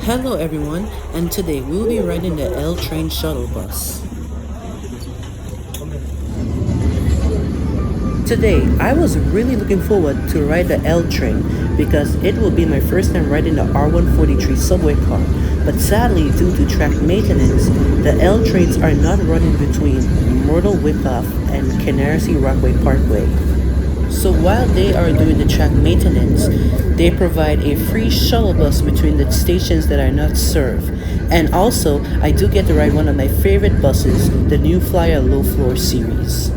Hello everyone, and today we will be riding the L train shuttle bus. Today, I was really looking forward to ride the L train because it will be my first time riding the R143 subway car. But sadly, due to track maintenance, the L trains are not running between Myrtle Wickoff and Canarsie Rockaway Parkway. So while they are doing the track maintenance, they provide a free shuttle bus between the stations that are not served. And also, I do get to ride one of my favorite buses, the new Flyer Low Floor series.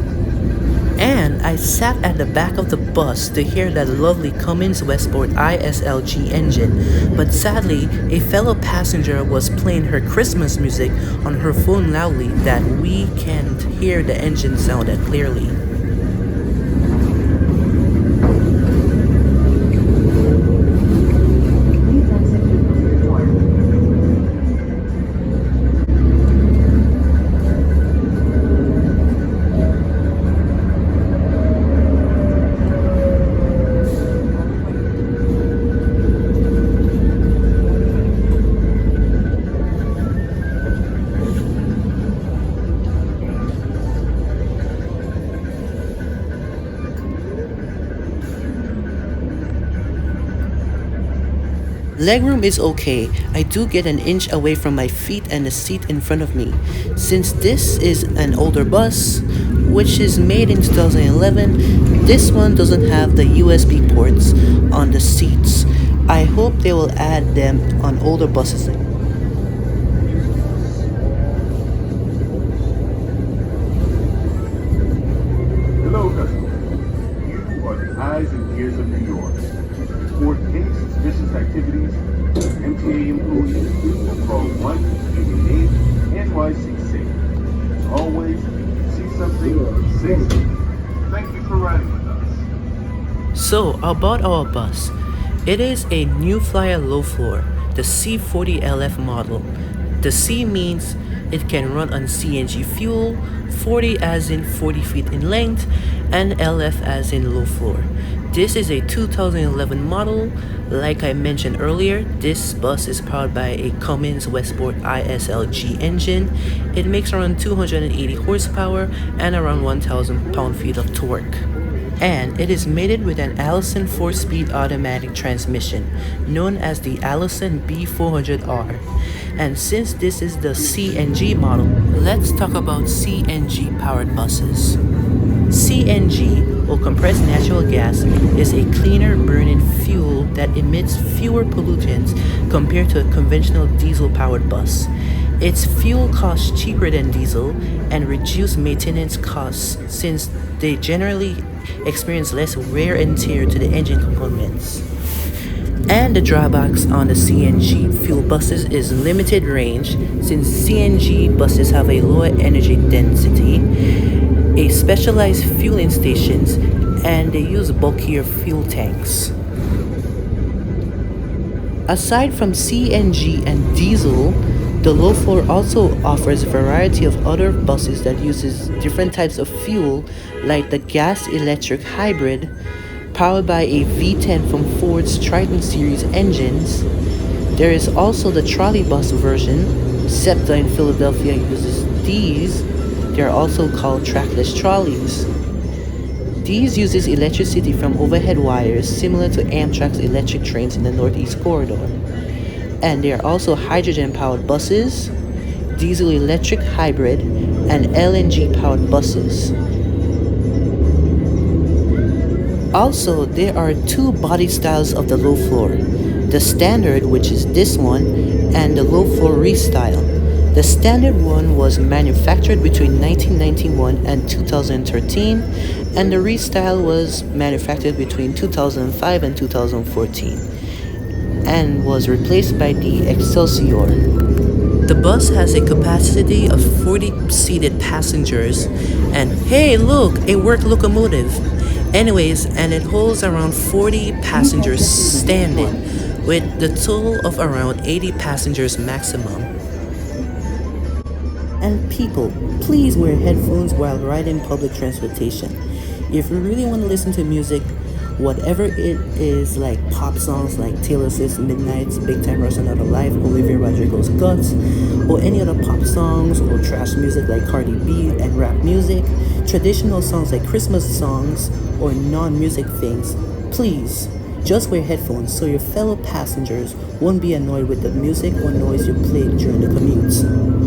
And I sat at the back of the bus to hear that lovely Cummins Westport ISLG engine, but sadly, a fellow passenger was playing her Christmas music on her phone loudly that we can't hear the engine sound that clearly. Legroom is okay. I do get an inch away from my feet and the seat in front of me. Since this is an older bus, which is made in 2011, this one doesn't have the USB ports on the seats. I hope they will add them on older buses. Hello, customers. You are the eyes and ears of New York. Report any suspicious activities. MTA employees will call 1-888 NYCT. As always, if you see something, say something. Thank you for riding with us. So, about our bus. It is a new Flyer low floor, the C40LF model. The C means it can run on CNG fuel, 40 as in 40 feet in length, and LF as in low floor. This is a 2011 model. Like I mentioned earlier, this bus is powered by a Cummins Westport ISLG engine. It makes around 280 horsepower and around 1,000 pound-feet of torque. And it is mated with an Allison 4-speed automatic transmission, known as the Allison B400R. And since this is the CNG model, let's talk about CNG powered buses. CNG, or compressed natural gas, is a cleaner burning fuel that emits fewer pollutants compared to a conventional diesel-powered bus. Its fuel costs cheaper than diesel and reduce maintenance costs since they generally experience less wear and tear to the engine components. And the drawbacks on the CNG fuel buses is limited range since CNG buses have a lower energy density, a specialized fueling stations, and they use bulkier fuel tanks. Aside from CNG and diesel, the low floor also offers a variety of other buses that uses different types of fuel, like the gas-electric hybrid, powered by a V10 from Ford's Triton series engines. There is also the trolley bus version. SEPTA in Philadelphia uses these. They are also called trackless trolleys. These uses electricity from overhead wires similar to Amtrak's electric trains in the Northeast Corridor. And there are also hydrogen-powered buses, diesel-electric hybrid, and LNG-powered buses. Also, there are two body styles of the low floor. The standard, which is this one, and the low floor restyle. The standard one was manufactured between 1991 and 2013, and the restyle was manufactured between 2005 and 2014, and was replaced by the Excelsior. The bus has a capacity of 40 seated passengers, and hey look, a work locomotive. Anyways, and it holds around 40 passengers standing, with the total of around 80 passengers maximum. And people, please wear headphones while riding public transportation. If you really want to listen to music, Whatever it is, like pop songs like Taylor Swift's Midnight's Big Time Rush Another Life, Olivia Rodrigo's Guts, or any other pop songs or trash music like Cardi B and rap music, traditional songs like Christmas songs or non-music things, please just wear headphones so your fellow passengers won't be annoyed with the music or noise you played during the commute.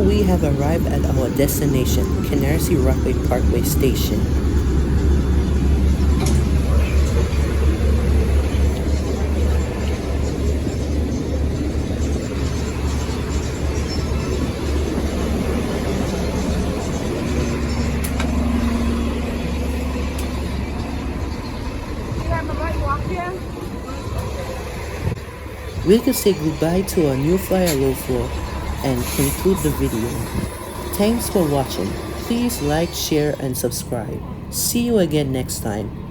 we have arrived at our destination, Canarsie Rockaway Parkway Station. We're going to say goodbye to our new Flyer low floor and conclude the video. Thanks for watching. Please like, share, and subscribe. See you again next time.